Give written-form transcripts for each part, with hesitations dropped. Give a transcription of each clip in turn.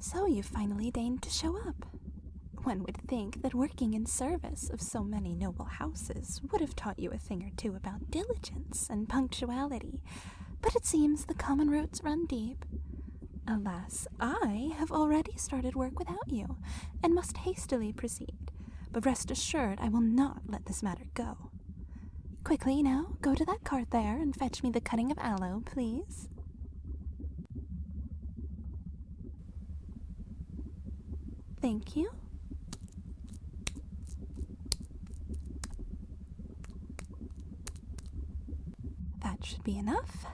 So you finally deigned to show up. One would think that working in service of so many noble houses would have taught you a thing or two about diligence and punctuality, but it seems the common roots run deep. Alas, I have already started work without you, and must hastily proceed, but rest assured I will not let this matter go. Quickly now, go to that cart there and fetch me the cutting of aloe, please. Thank you. That should be enough.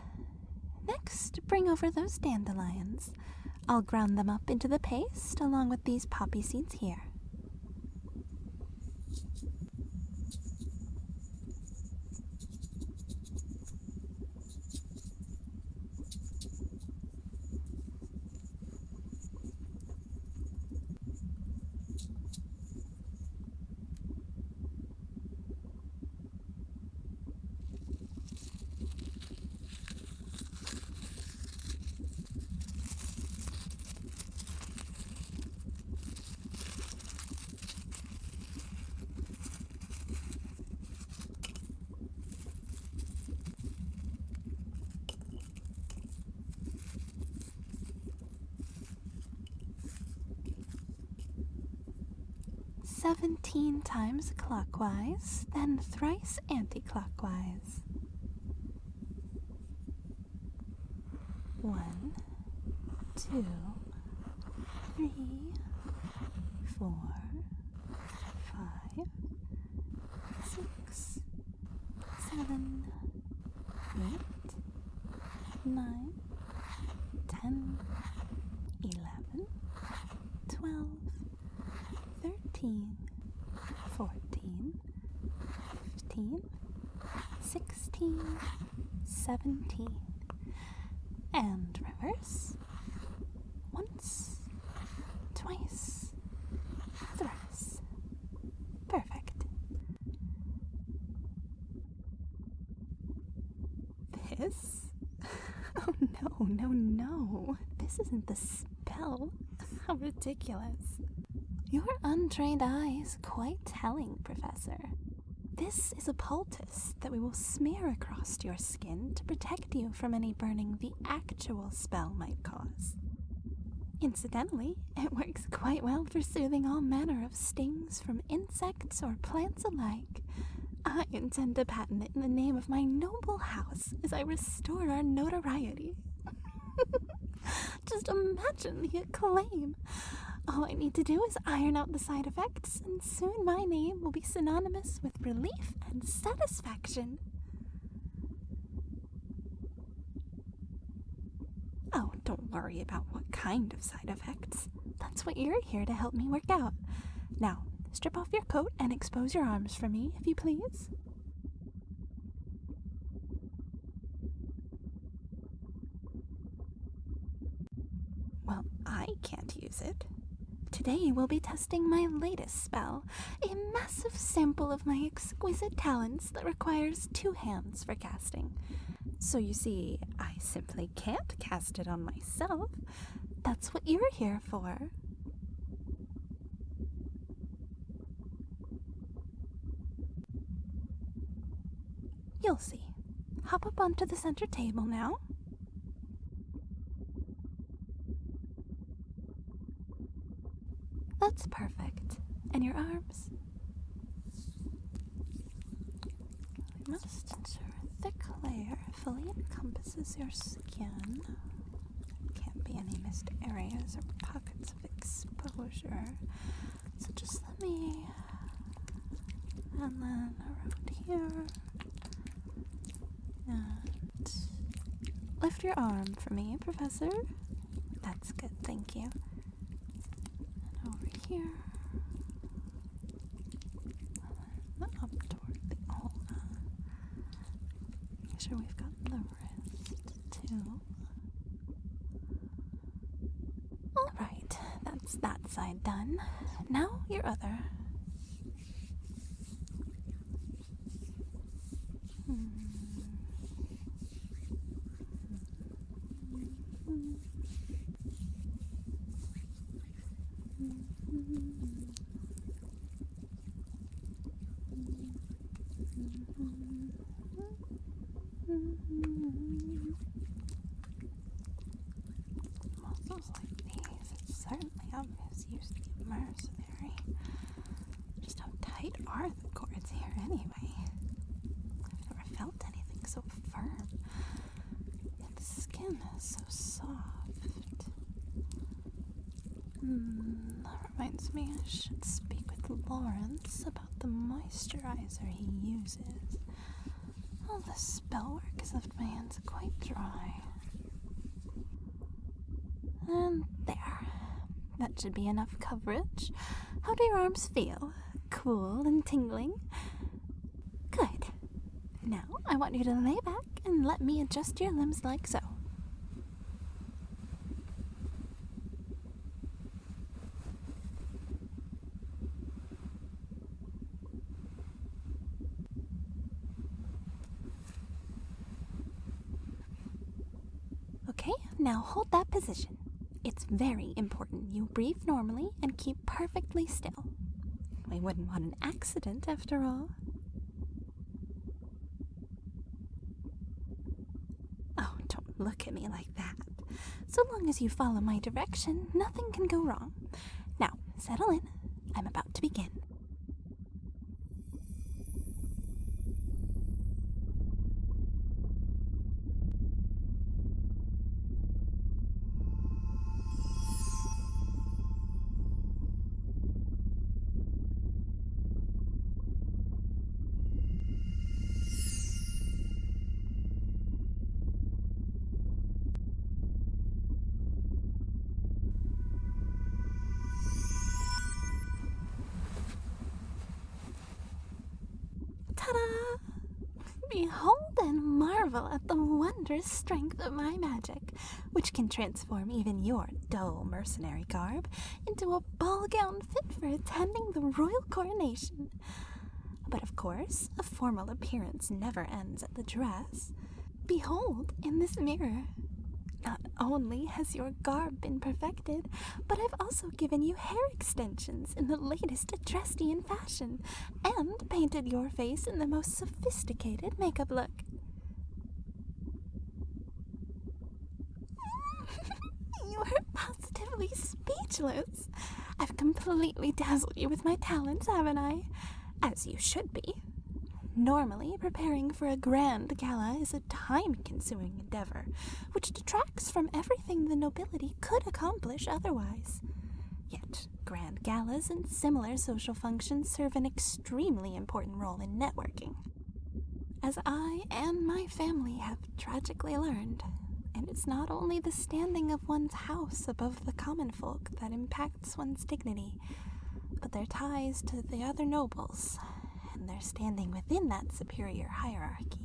Next, bring over those dandelions. I'll ground them up into the paste along with these poppy seeds here. "17 times clockwise, then thrice anti-clockwise. 1, 2, 3, 4, 5, 6, 7, 8, 9, 10, 11, 12, 13, 14, 15, 16, 17. And reverse. Once, twice, thrice. Perfect. This? Oh no. This isn't the spell. How ridiculous. Your untrained eye is quite telling, Professor. This is a poultice that we will smear across your skin to protect you from any burning the actual spell might cause. Incidentally, it works quite well for soothing all manner of stings from insects or plants alike. I intend to patent it in the name of my noble house as I restore our notoriety. Just imagine the acclaim. All I need to do is iron out the side effects, and soon my name will be synonymous with relief and satisfaction. Oh, don't worry about what kind of side effects. That's what you're here to help me work out. Now, strip off your coat and expose your arms for me, if you please. Well, I can't use it. Today we'll be testing my latest spell, a massive sample of my exquisite talents that requires 2 hands for casting. So you see, I simply can't cast it on myself. That's what you're here for. You'll see. Hop up onto the center table now. That's perfect. And your arms? We must ensure a thick layer fully encompasses your skin. Can't be any missed areas or pockets of exposure. So just let me... And then around here. And lift your arm for me, Professor. That's good, thank you. And over here. And up toward the ulna. Make sure we've got the wrist, too. Alright, that's that side done. Now your other. Muscles like these, it's certainly obvious used to be mercenary. Just how tight are the cords here anyway? I've never felt anything so firm. Yet the skin is so soft. That reminds me I should speak with Lawrence about the moisturizer he uses. All the spell work has left my hands quite dry. And there. That should be enough coverage. How do your arms feel? Cool and tingling? Good. Now I want you to lay back and let me adjust your limbs like so. Okay, now hold that position. It's very important you breathe normally and keep perfectly still. We wouldn't want an accident after all. Oh, don't look at me like that. So long as you follow my direction, nothing can go wrong. Now, settle in. I'm about to begin. Ta-da! Behold and marvel at the wondrous strength of my magic, which can transform even your dull mercenary garb into a ball gown fit for attending the royal coronation. But of course, a formal appearance never ends at the dress. Behold, in this mirror. Not only has your garb been perfected, but I've also given you hair extensions in the latest Adrestian fashion, and painted your face in the most sophisticated makeup look. You are positively speechless. I've completely dazzled you with my talents, haven't I? As you should be. Normally, preparing for a grand gala is a time-consuming endeavor, which detracts from everything the nobility could accomplish otherwise. Yet, grand galas and similar social functions serve an extremely important role in networking. As I and my family have tragically learned, and it's not only the standing of one's house above the common folk that impacts one's dignity, but their ties to the other nobles, and their standing within that superior hierarchy.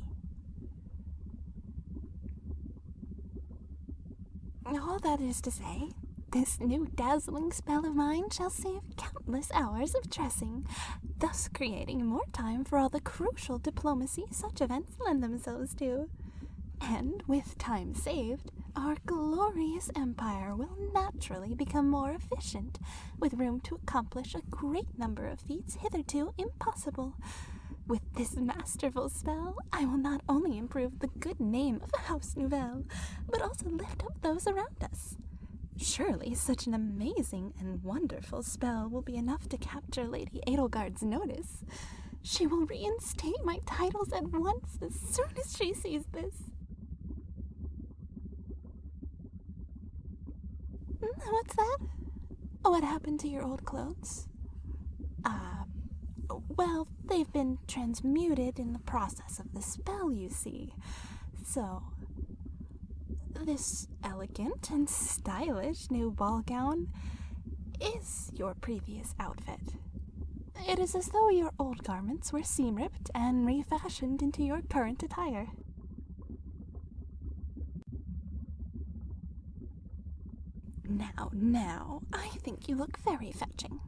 All that is to say, this new dazzling spell of mine shall save countless hours of dressing, thus creating more time for all the crucial diplomacy such events lend themselves to. And with time saved, our glorious empire will naturally become more efficient, with room to accomplish a great number of feats hitherto impossible. With this masterful spell, I will not only improve the good name of House Nuvelle, but also lift up those around us. Surely such an amazing and wonderful spell will be enough to capture Lady Edelgard's notice. She will reinstate my titles at once as soon as she sees this. What's that? What happened to your old clothes? Well, they've been transmuted in the process of the spell, you see. So, this elegant and stylish new ball gown is your previous outfit. It is as though your old garments were seam-ripped and refashioned into your current attire. Now, I think you look very fetching.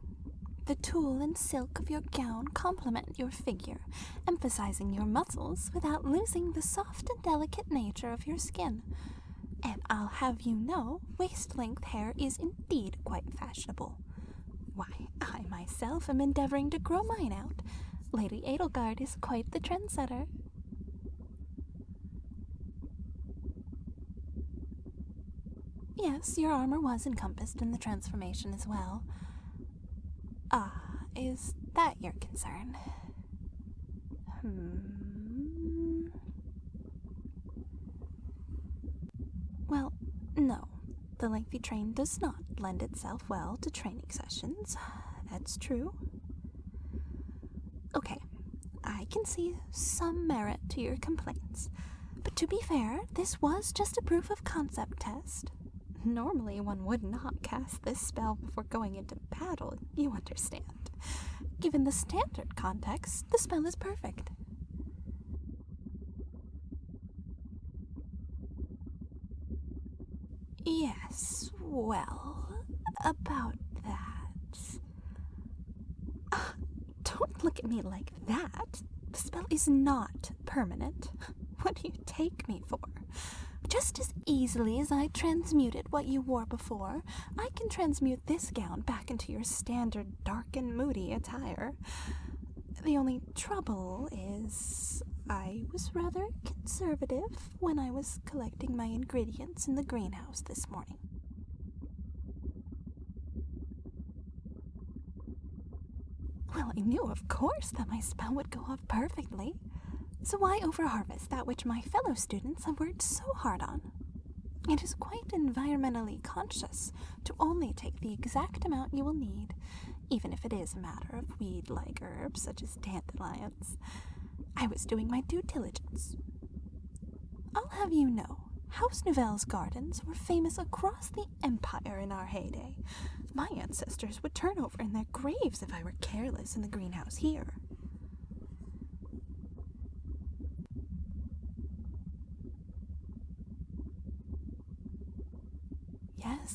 The tulle and silk of your gown complement your figure, emphasizing your muscles without losing the soft and delicate nature of your skin. And I'll have you know, waist-length hair is indeed quite fashionable. Why, I myself am endeavoring to grow mine out. Lady Edelgard is quite the trendsetter. Yes, your armor was encompassed in the transformation as well. Ah, is that your concern? Well, no. The lengthy train does not lend itself well to training sessions. That's true. Okay, I can see some merit to your complaints. But to be fair, this was just a proof of concept test. Normally, one would not cast this spell before going into battle, you understand. Given the standard context, the spell is perfect. Yes, well, about that. Don't look at me like that. The spell is not permanent. What do you take me for? Just as easily as I transmuted what you wore before, I can transmute this gown back into your standard dark and moody attire. The only trouble is I was rather conservative when I was collecting my ingredients in the greenhouse this morning. Well, I knew, of course, that my spell would go off perfectly. So why overharvest that which my fellow students have worked so hard on? It is quite environmentally conscious to only take the exact amount you will need, even if it is a matter of weed-like herbs such as dandelions. I was doing my due diligence. I'll have you know, House Nuvelle's gardens were famous across the empire in our heyday. My ancestors would turn over in their graves if I were careless in the greenhouse here.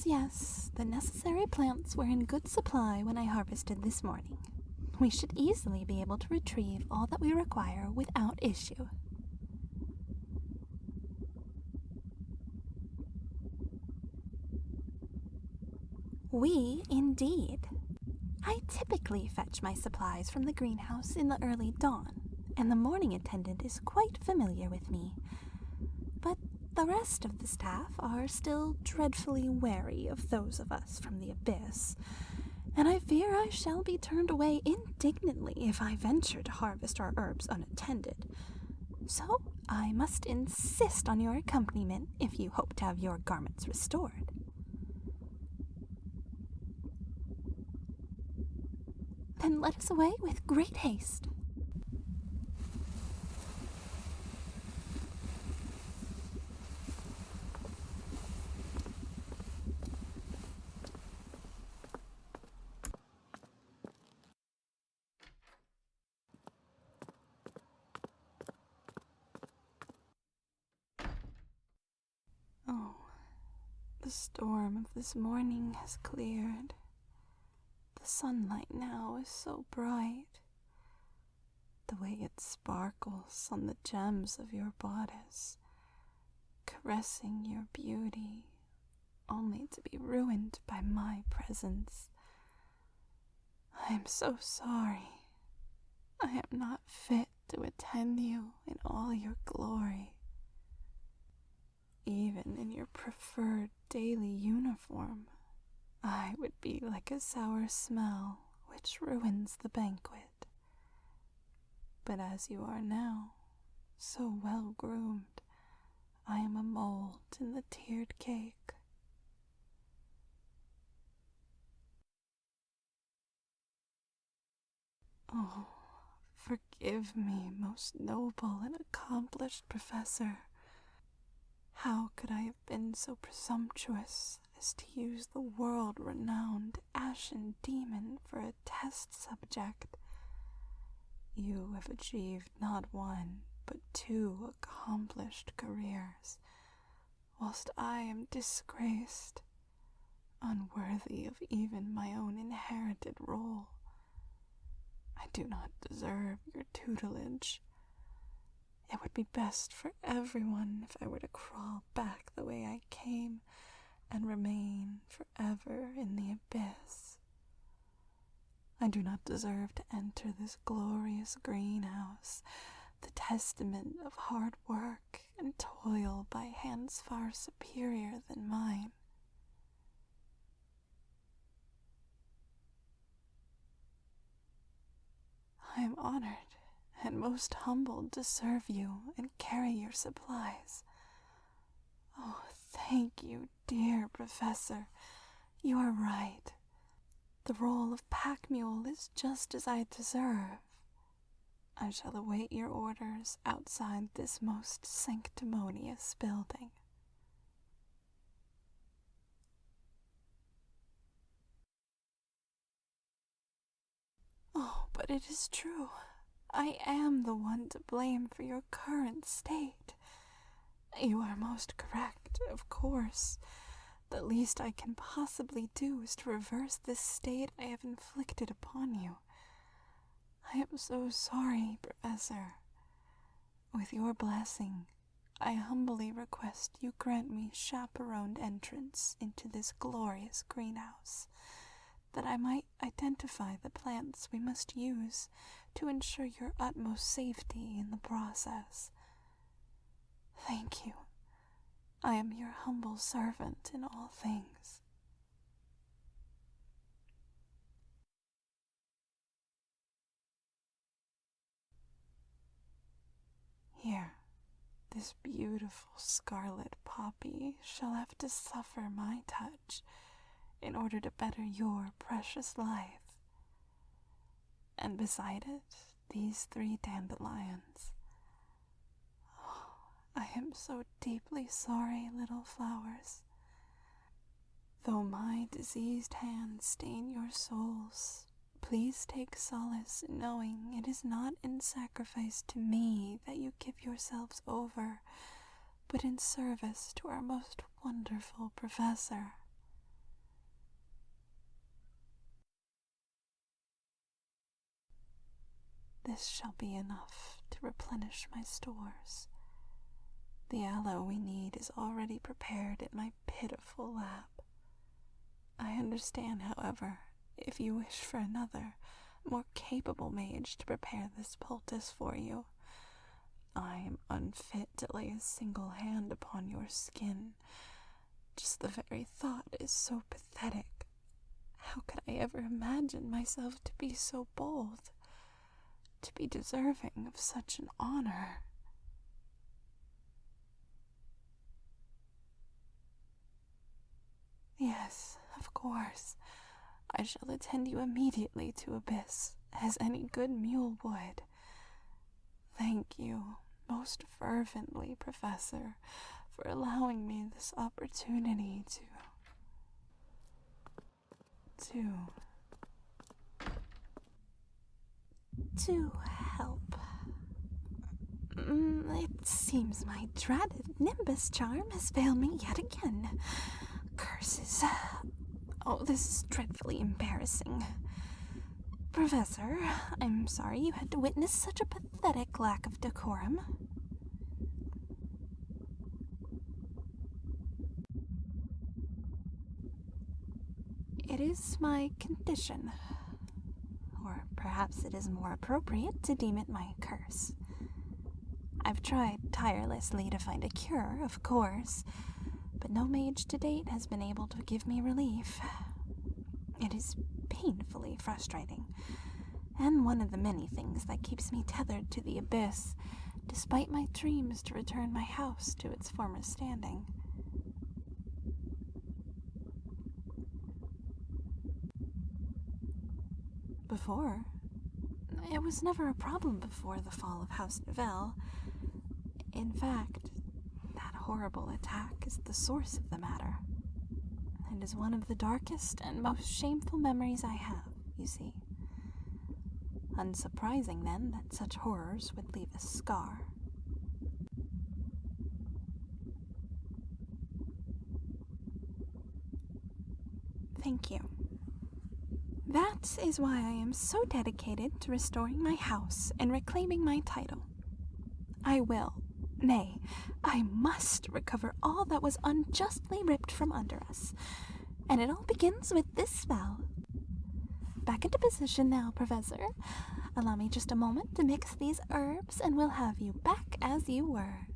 Yes, the necessary plants were in good supply when I harvested this morning. We should easily be able to retrieve all that we require without issue. We, indeed. I typically fetch my supplies from the greenhouse in the early dawn, and the morning attendant is quite familiar with me. But the rest of the staff are still dreadfully wary of those of us from the abyss, and I fear I shall be turned away indignantly if I venture to harvest our herbs unattended. So I must insist on your accompaniment if you hope to have your garments restored. Then let us away with great haste. Oh, the storm of this morning has cleared. The sunlight now is so bright. The way it sparkles on the gems of your bodice, caressing your beauty, only to be ruined by my presence. I am so sorry. I am not fit to attend you in all your glory. Even in your preferred daily uniform, I would be like a sour smell which ruins the banquet. But as you are now, so well groomed, I am a mold in the tiered cake. Oh, forgive me, most noble and accomplished professor. How could I have been so presumptuous as to use the world-renowned ashen demon for a test subject? You have achieved not one, but 2 accomplished careers, whilst I am disgraced, unworthy of even my own inherited role. I do not deserve your tutelage. It would be best for everyone if I were to crawl back the way I came and remain forever in the abyss. I do not deserve to enter this glorious greenhouse, the testament of hard work and toil by hands far superior than mine. I am honored and most humbled to serve you and carry your supplies. Oh, thank you, dear Professor. You are right. The role of pack mule is just as I deserve. I shall await your orders outside this most sanctimonious building. Oh, but it is true. I am the one to blame for your current state. You are most correct, of course. The least I can possibly do is to reverse this state I have inflicted upon you. I am so sorry, Professor. With your blessing, I humbly request you grant me chaperoned entrance into this glorious greenhouse, that I might identify the plants we must use to ensure your utmost safety in the process. Thank you. I am your humble servant in all things. Here, this beautiful scarlet poppy shall have to suffer my touch in order to better your precious life. And beside it, these 3 dandelions. Oh, I am so deeply sorry, little flowers. Though my diseased hands stain your souls, please take solace in knowing it is not in sacrifice to me that you give yourselves over, but in service to our most wonderful Professor. This shall be enough to replenish my stores. The aloe we need is already prepared in my pitiful lab. I understand, however, if you wish for another, more capable mage to prepare this poultice for you. I am unfit to lay a single hand upon your skin. Just the very thought is so pathetic. How could I ever imagine myself to be so bold, to be deserving of such an honor? Yes, of course. I shall attend you immediately to Abyss, as any good mule would. Thank you most fervently, Professor, for allowing me this opportunity to help. It seems my dreaded Nimbus charm has failed me yet again. Curses. Oh, this is dreadfully embarrassing. Professor, I'm sorry you had to witness such a pathetic lack of decorum. It is my condition. Or perhaps it is more appropriate to deem it my curse. I've tried tirelessly to find a cure, of course, but no mage to date has been able to give me relief. It is painfully frustrating, and one of the many things that keeps me tethered to the abyss, despite my dreams to return my house to its former standing. Before, it was never a problem before the fall of House Nuvelle. In fact, that horrible attack is the source of the matter. It is one of the darkest and most shameful memories I have, you see. Unsurprising, then, that such horrors would leave a scar. Thank you. That is why I am so dedicated to restoring my house and reclaiming my title. I will, nay, I must recover all that was unjustly ripped from under us, and it all begins with this spell. back into position now, Professor. Allow me just a moment to mix these herbs, and we'll have you back as you were.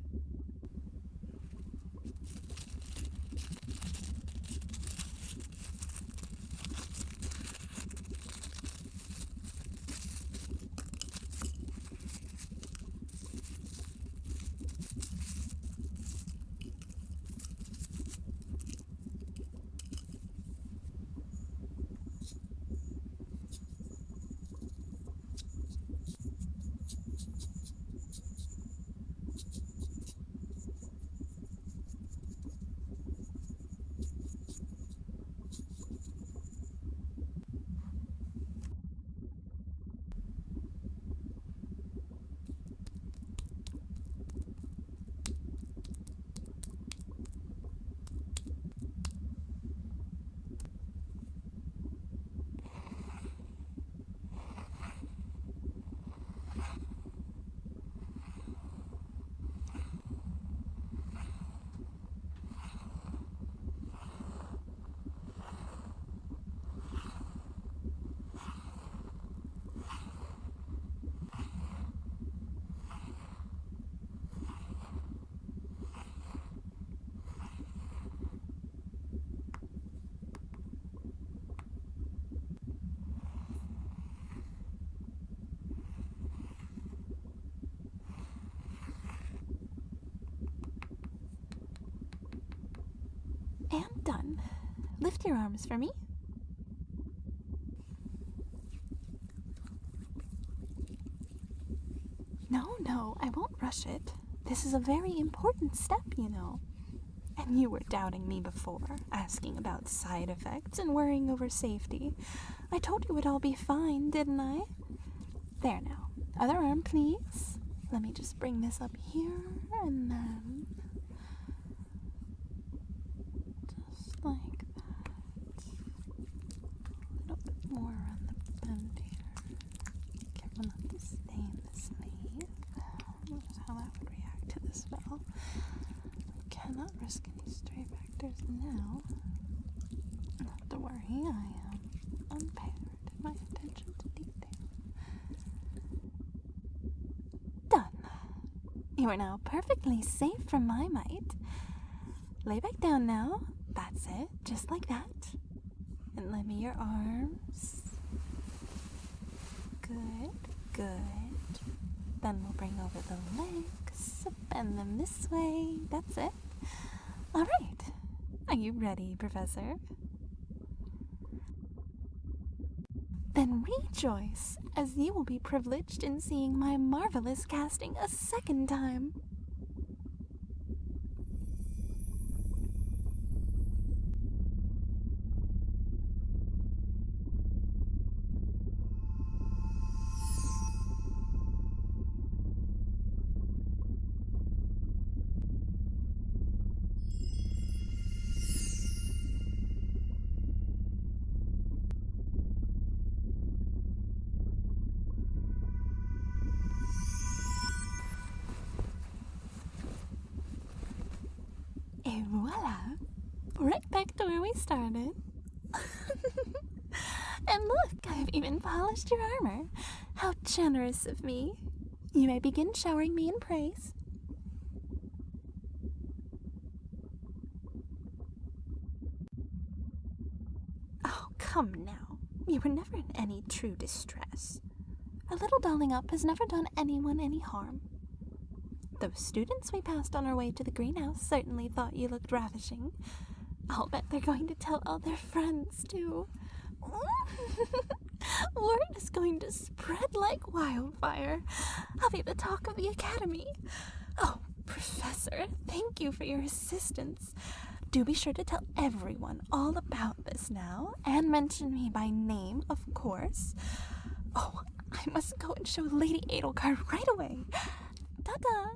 And done. Lift your arms for me. No, I won't rush it. This is a very important step, you know. And you were doubting me before, asking about side effects and worrying over safety. I told you it'd all be fine, didn't I? There now. Other arm, please. Let me just bring this up here, and then... just like that. A little bit more on the bend here. Careful not to stain the sleeve. Notice how that would react to the spell. Cannot risk any stray factors now. Not to worry, I am unpaired in my attention to detail. Done. You are now perfectly safe from my might. Lay back down now. That's it, just like that. And lend me your arms. Good, good. Then we'll bring over the legs, bend them this way. That's it. All right. Are you ready, Professor? Then rejoice, as you will be privileged in seeing my marvelous casting a second time. Et voila! Right back to where we started. And look, I've even polished your armor. How generous of me. You may begin showering me in praise. Oh, come now. You were never in any true distress. A little dolling up has never done anyone any harm. Those students we passed on our way to the greenhouse certainly thought you looked ravishing. I'll bet they're going to tell all their friends, too. Word is going to spread like wildfire. I'll be the talk of the academy. Oh, Professor, thank you for your assistance. Do be sure to tell everyone all about this now, and mention me by name, of course. Oh, I must go and show Lady Edelgard right away. Ta-ta!